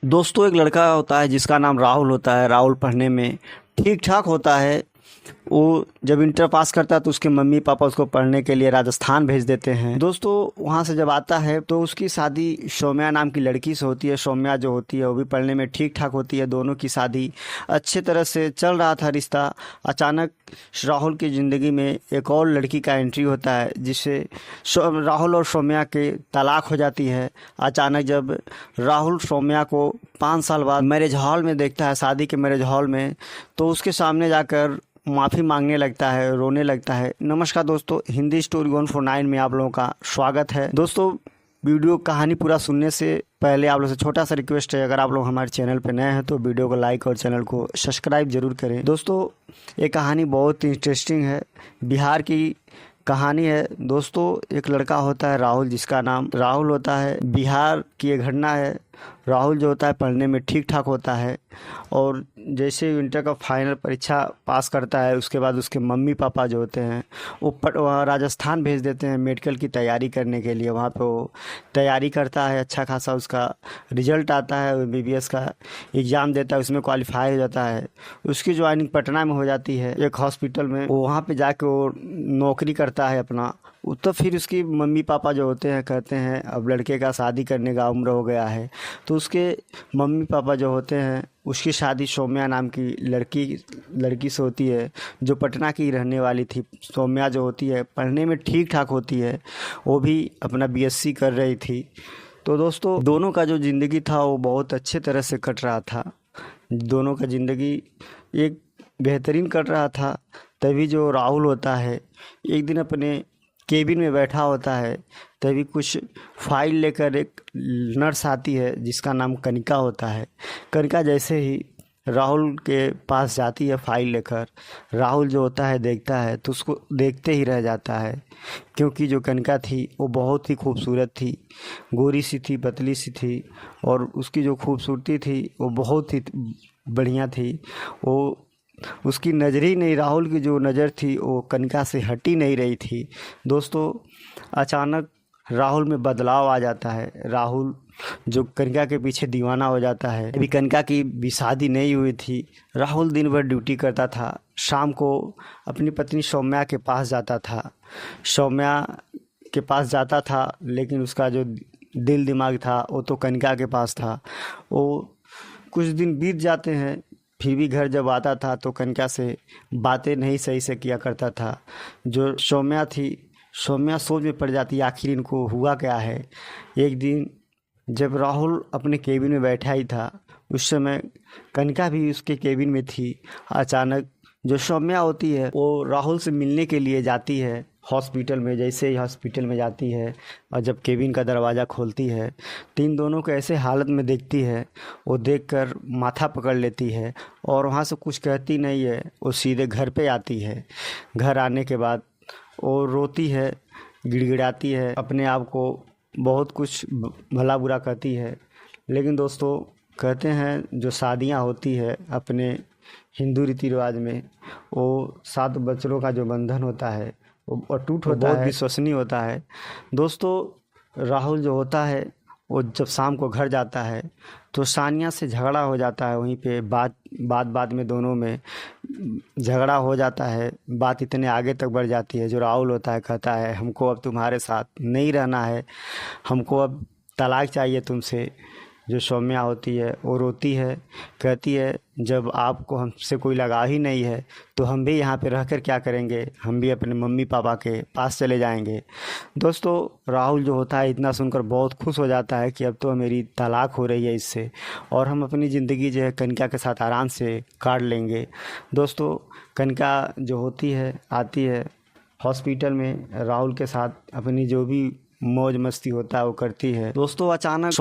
दोस्तों, एक लड़का होता है जिसका नाम राहुल होता है। राहुल पढ़ने में ठीक ठाक होता है। वो जब इंटर पास करता है तो उसके मम्मी पापा उसको पढ़ने के लिए राजस्थान भेज देते हैं। दोस्तों, वहाँ से जब आता है तो उसकी शादी सौम्या नाम की लड़की से होती है। सौम्या जो होती है वो भी पढ़ने में ठीक ठाक होती है। दोनों की शादी अच्छे तरह से चल रहा था रिश्ता। अचानक राहुल की ज़िंदगी में एक और लड़की का एंट्री होता है जिससे राहुल और सौम्या के तलाक हो जाती है। अचानक जब राहुल सौम्या को 5 साल बाद मैरिज हॉल में देखता है, शादी के मैरिज हॉल में, तो उसके सामने जाकर माफ़ी मांगने लगता है, रोने लगता है। नमस्कार दोस्तों, हिंदी स्टोरी 149 में आप लोगों का स्वागत है। दोस्तों, वीडियो कहानी पूरा सुनने से पहले आप लोग से छोटा सा रिक्वेस्ट है, अगर आप लोग हमारे चैनल पर नए हैं तो वीडियो को लाइक और चैनल को सब्सक्राइब जरूर करें। दोस्तों, ये कहानी बहुत इंटरेस्टिंग है। बिहार की कहानी है। दोस्तों, एक लड़का होता है राहुल, जिसका नाम राहुल होता है। बिहार की ये घटना है। राहुल जो होता है पढ़ने में ठीक ठाक होता है और जैसे इंटर का फाइनल परीक्षा पास करता है उसके बाद उसके मम्मी पापा जो होते हैं वो वहाँ राजस्थान भेज देते हैं मेडिकल की तैयारी करने के लिए। वहाँ पे वो तैयारी करता है, अच्छा खासा उसका रिजल्ट आता है, एमबीबीएस का एग्ज़ाम देता है, उसमें क्वालिफाई हो जाता है। उसकी ज्वाइनिंग पटना में हो जाती है एक हॉस्पिटल में। वो वहाँ पे जाके वो नौकरी करता है अपना। तो फिर उसकी मम्मी पापा जो होते हैं कहते हैं अब लड़के का शादी करने का उम्र हो गया है। तो उसके मम्मी पापा जो होते हैं उसकी शादी सौम्या नाम की लड़की से होती है जो पटना की रहने वाली थी। सौम्या जो होती है पढ़ने में ठीक ठाक होती है, वो भी अपना बीएससी कर रही थी। तो दोस्तों, दोनों का जो ज़िंदगी था वो बहुत अच्छे तरह से कट रहा था। दोनों का ज़िंदगी एक बेहतरीन कट रहा था। तभी जो राहुल होता है एक दिन अपने केबिन में बैठा होता है, तभी कुछ फाइल लेकर एक नर्स आती है जिसका नाम कनिका होता है। कनिका जैसे ही राहुल के पास जाती है फाइल लेकर, राहुल जो होता है देखता है तो उसको देखते ही रह जाता है, क्योंकि जो कनिका थी वो बहुत ही खूबसूरत थी, गोरी सी थी, पतली सी थी और उसकी जो खूबसूरती थी वो बहुत ही बढ़िया थी। वो उसकी नज़र ही नहीं, राहुल की जो नज़र थी वो कनिका से हटी नहीं रही थी। दोस्तों, अचानक राहुल में बदलाव आ जाता है। राहुल जो कनिका के पीछे दीवाना हो जाता है। अभी कनिका की भी शादी नहीं हुई थी। राहुल दिन भर ड्यूटी करता था, शाम को अपनी पत्नी सौम्या के पास जाता था। सौम्या के पास जाता था लेकिन उसका जो दिल दिमाग था वो तो कनिका के पास था। वो कुछ दिन बीत जाते हैं, फिर भी घर जब आता था तो कनिका से बातें नहीं सही से किया करता था। जो सौम्या थी, सौम्या सोच में पड़ जाती आखिर इनको हुआ क्या है। एक दिन जब राहुल अपने केबिन में बैठा ही था उस समय कनिका भी उसके केबिन में थी। अचानक जो सौम्या होती है वो राहुल से मिलने के लिए जाती है हॉस्पिटल में। जैसे ही हॉस्पिटल में जाती है और जब केबिन का दरवाज़ा खोलती है तो इन दोनों को ऐसे हालत में देखती है, वो देखकर माथा पकड़ लेती है और वहाँ से कुछ कहती नहीं है। वो सीधे घर पे आती है। घर आने के बाद वो रोती है, गिड़गिड़ाती है, अपने आप को बहुत कुछ भला बुरा कहती है। लेकिन दोस्तों, कहते हैं जो शादियाँ होती है अपने हिंदू रीति रिवाज में, वो 7 बच्चों का जो बंधन होता है वो अटूट होता है, बहुत विश्वसनीय होता है। दोस्तों, राहुल जो होता है वो जब शाम को घर जाता है तो सानिया से झगड़ा हो जाता है। वहीं पे बात में दोनों में झगड़ा हो जाता है। बात इतने आगे तक बढ़ जाती है, जो राहुल होता है कहता है हमको अब तुम्हारे साथ नहीं रहना है, हमको अब तलाक चाहिए तुमसे। जो सौम्या होती है वो रोती है, कहती है जब आपको हमसे कोई लगाव ही नहीं है तो हम भी यहाँ पे रहकर क्या करेंगे, हम भी अपने मम्मी पापा के पास चले जाएंगे। दोस्तों, राहुल जो होता है इतना सुनकर बहुत खुश हो जाता है कि अब तो मेरी तलाक हो रही है इससे और हम अपनी ज़िंदगी जो है कनिका के साथ आराम से काट लेंगे। दोस्तों, कनिका जो होती है आती है हॉस्पिटल में, राहुल के साथ अपनी जो भी मौज मस्ती होता है वो करती है। दोस्तों, अचानक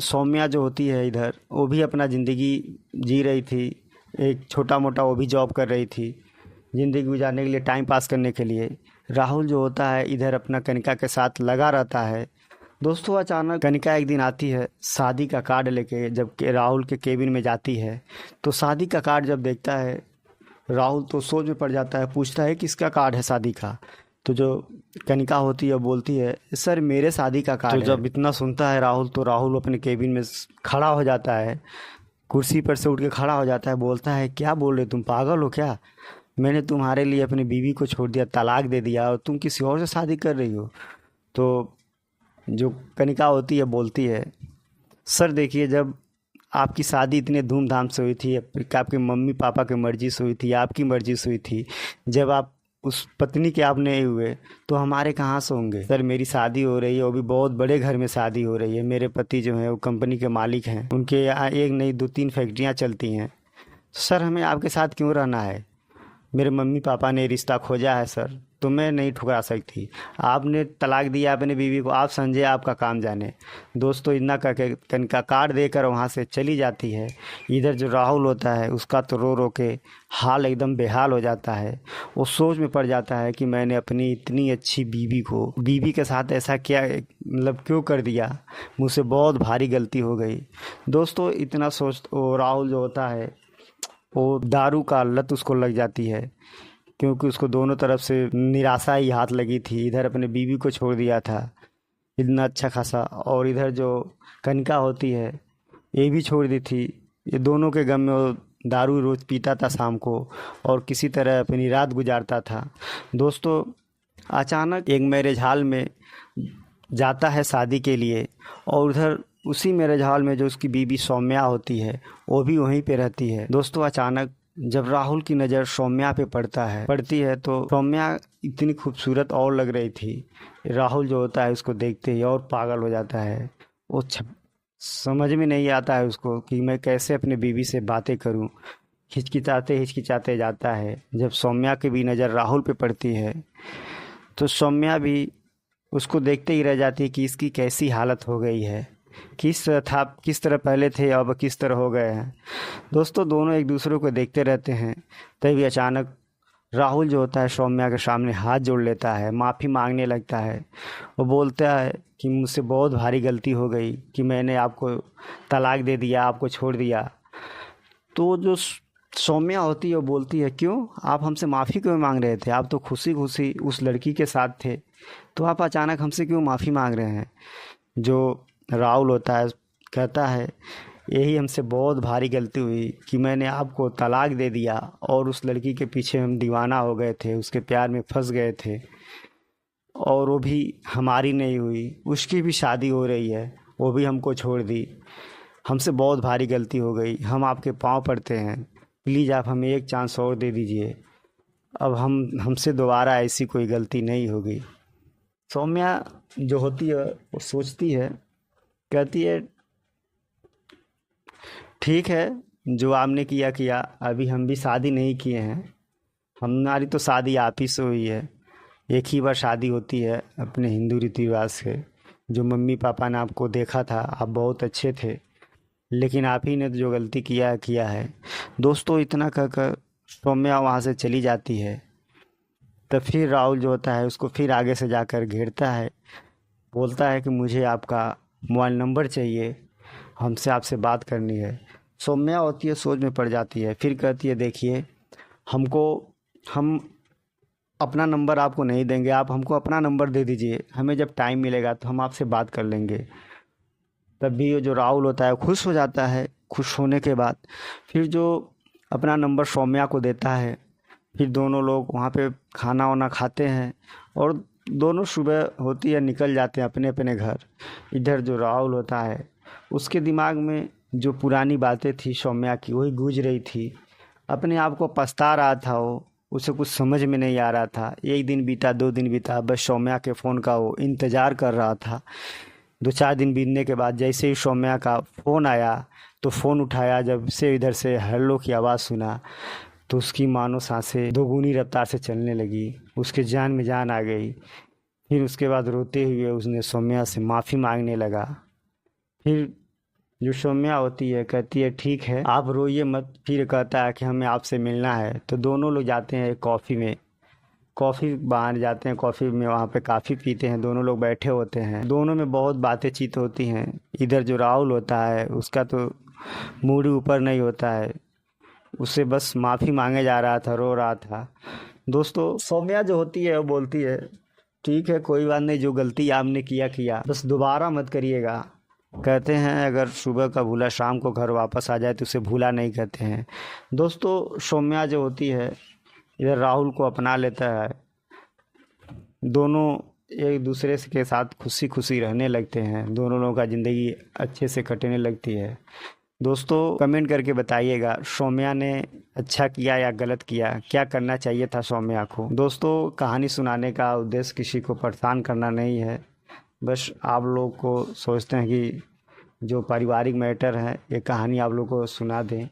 सौम्या जो होती है इधर वो भी अपना ज़िंदगी जी रही थी। एक छोटा मोटा वो भी जॉब कर रही थी ज़िंदगी गुजारने के लिए, टाइम पास करने के लिए। राहुल जो होता है इधर अपना कनिका के साथ लगा रहता है। दोस्तों, अचानक कनिका एक दिन आती है शादी का कार्ड लेके। जब राहुल के केबिन में जाती है तो शादी का कार्ड जब देखता है राहुल तो सोच में पड़ जाता है, पूछता है किसका कार्ड है शादी का। तो जो कनिका होती है बोलती है सर मेरे शादी का कार्ड है। तो जब इतना सुनता है राहुल, तो राहुल अपने केबिन में खड़ा हो जाता है, कुर्सी पर से उठ के खड़ा हो जाता है, बोलता है क्या बोल रहे तुम, पागल हो क्या? मैंने तुम्हारे लिए अपनी बीवी को छोड़ दिया, तलाक दे दिया, और तुम किसी और से शादी कर रही हो। तो जो कनिका होती है बोलती है सर देखिए, जब आपकी शादी इतने धूमधाम से हुई थी, आपके मम्मी पापा की मर्ज़ी से हुई थी, आपकी मर्ज़ी से हुई थी, जब आप उस पत्नी के आप नहीं हुए तो हमारे कहाँ से होंगे? सर मेरी शादी हो रही है, वो भी बहुत बड़े घर में शादी हो रही है। मेरे पति जो हैं वो कंपनी के मालिक हैं, उनके यहाँ एक नहीं 2-3 फैक्ट्रियाँ चलती हैं। सर हमें आपके साथ क्यों रहना है? मेरे मम्मी पापा ने रिश्ता खोजा है सर, तो मैं नहीं ठुकरा सकती। आपने तलाक दिया अपने बीवी को, आप समझे आपका काम जाने। दोस्तों इतना करके कनिका कार्ड देकर वहाँ से चली जाती है। इधर जो राहुल होता है उसका तो रो रो के हाल एकदम बेहाल हो जाता है। वो सोच में पड़ जाता है कि मैंने अपनी इतनी अच्छी बीवी के साथ ऐसा क्या, मतलब क्यों कर दिया, मुझसे बहुत भारी गलती हो गई। दोस्तों इतना सोच वो राहुल जो होता है वो दारू का लत उसको लग जाती है, क्योंकि उसको दोनों तरफ से निराशा ही हाथ लगी थी। इधर अपने बीवी को छोड़ दिया था इतना अच्छा खासा, और इधर जो कनिका होती है ये भी छोड़ दी थी। ये दोनों के गम में वो दारू रोज़ पीता था शाम को, और किसी तरह अपनी रात गुजारता था। दोस्तों अचानक एक मैरिज हॉल में जाता है शादी के लिए, और उधर उसी मैरिज हॉल में जो उसकी बीवी सौम्या होती है वो भी वहीं पे रहती है। दोस्तों अचानक जब राहुल की नज़र सौम्या पे पड़ती है तो सौम्या इतनी खूबसूरत और लग रही थी। राहुल जो होता है उसको देखते ही और पागल हो जाता है। वो समझ में नहीं आता है उसको कि मैं कैसे अपने बीवी से बातें करूं। हिचकिचाते हिचकिचाते जाता है। जब सौम्या की भी नज़र राहुल पे पड़ती है तो सौम्या भी उसको देखते ही रह जाती है कि इसकी कैसी हालत हो गई है, किस तरह पहले थे अब किस तरह हो गए हैं। दोस्तों दोनों एक दूसरे को देखते रहते हैं। तभी अचानक राहुल जो होता है सौम्या के सामने हाथ जोड़ लेता है, माफ़ी मांगने लगता है। वो बोलता है कि मुझसे बहुत भारी गलती हो गई कि मैंने आपको तलाक दे दिया, आपको छोड़ दिया। तो जो सौम्या होती है वो बोलती है क्यों, आप हमसे माफ़ी क्यों मांग रहे थे? आप तो खुशी खुशी उस लड़की के साथ थे, तो आप अचानक हमसे क्यों माफ़ी मांग रहे हैं? जो राहुल होता है कहता है यही हमसे बहुत भारी गलती हुई कि मैंने आपको तलाक दे दिया, और उस लड़की के पीछे हम दीवाना हो गए थे, उसके प्यार में फंस गए थे, और वो भी हमारी नहीं हुई, उसकी भी शादी हो रही है, वो भी हमको छोड़ दी। हमसे बहुत भारी गलती हो गई, हम आपके पाँव पड़ते हैं, प्लीज़ आप हमें एक चांस और दे दीजिए। अब हमसे दोबारा ऐसी कोई गलती नहीं होगी। सौम्या जो होती है वो सोचती है, कहती है ठीक है, जो आपने किया किया, अभी हम भी शादी नहीं किए हैं, हमारी तो शादी आप ही से हुई है। एक ही बार शादी होती है अपने हिंदू रीति रिवाज से। जो मम्मी पापा ने आपको देखा था आप बहुत अच्छे थे, लेकिन आप ही ने जो गलती किया है। दोस्तों इतना कहकर सौम्या वहाँ से चली जाती है। तब फिर राहुल जो होता है उसको फिर आगे से जाकर घेरता है, बोलता है कि मुझे आपका मोबाइल नंबर चाहिए, हमसे आपसे बात करनी है। सौम्या होती है सोच में पड़ जाती है, फिर कहती है देखिए हम अपना नंबर आपको नहीं देंगे, आप हमको अपना नंबर दे दीजिए, हमें जब टाइम मिलेगा तो हम आपसे बात कर लेंगे। तब भी जो राहुल होता है खुश हो जाता है। खुश होने के बाद फिर जो अपना नंबर सौम्या को देता है, फिर दोनों लोग वहाँ पे खाना वाना खाते हैं, और दोनों सुबह होती है निकल जाते हैं अपने अपने घर। इधर जो राहुल होता है उसके दिमाग में जो पुरानी बातें थी सौम्या की वही गूंज रही थी। अपने आप को पछता रहा था वो, उसे कुछ समझ में नहीं आ रहा था। एक दिन बीता, 2 दिन बीता, बस सौम्या के फ़ोन का वो इंतज़ार कर रहा था। 2-4 दिन बीतने के बाद जैसे ही सौम्या का फ़ोन आया तो फ़ोन उठाया, जब से इधर से हेलो की आवाज़ सुना तो उसकी मानो सांसें दोगुनी रफ्तार से चलने लगी, उसके जान में जान आ गई। फिर उसके बाद रोते हुए उसने सौम्या से माफ़ी मांगने लगा। फिर जो सौम्या होती है कहती है ठीक है आप रोइए मत। फिर कहता है कि हमें आपसे मिलना है। तो दोनों लोग जाते हैं कॉफ़ी बाहर जाते हैं, कॉफ़ी में वहाँ पे काफ़ी पीते हैं, दोनों लोग बैठे होते हैं, दोनों में बहुत बातें चीत होती हैं। इधर जो राहुल होता है उसका तो मूड ऊपर नहीं होता है, उससे बस माफ़ी मांगे जा रहा था, रो रहा था। दोस्तों सौम्या जो होती है वो बोलती है ठीक है कोई बात नहीं, जो गलती आपने किया बस दोबारा मत करिएगा। कहते हैं अगर सुबह का भूला शाम को घर वापस आ जाए तो उसे भूला नहीं कहते हैं। दोस्तों सौम्या जो होती है इधर राहुल को अपना लेता है, दोनों एक दूसरे के साथ खुशी खुशी रहने लगते हैं, दोनों लोगों का ज़िंदगी अच्छे से कटने लगती है। दोस्तों कमेंट करके बताइएगा सौम्या ने अच्छा किया या गलत किया, क्या करना चाहिए था सौम्या को। दोस्तों कहानी सुनाने का उद्देश्य किसी को परेशान करना नहीं है, बस आप लोग को सोचते हैं कि जो पारिवारिक मैटर है ये कहानी आप लोग को सुना दें।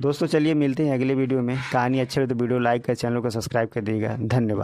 दोस्तों चलिए मिलते हैं अगले वीडियो में। कहानी अच्छी हो तो वीडियो लाइक कर, चैनल को सब्सक्राइब कर दीजिएगा। धन्यवाद।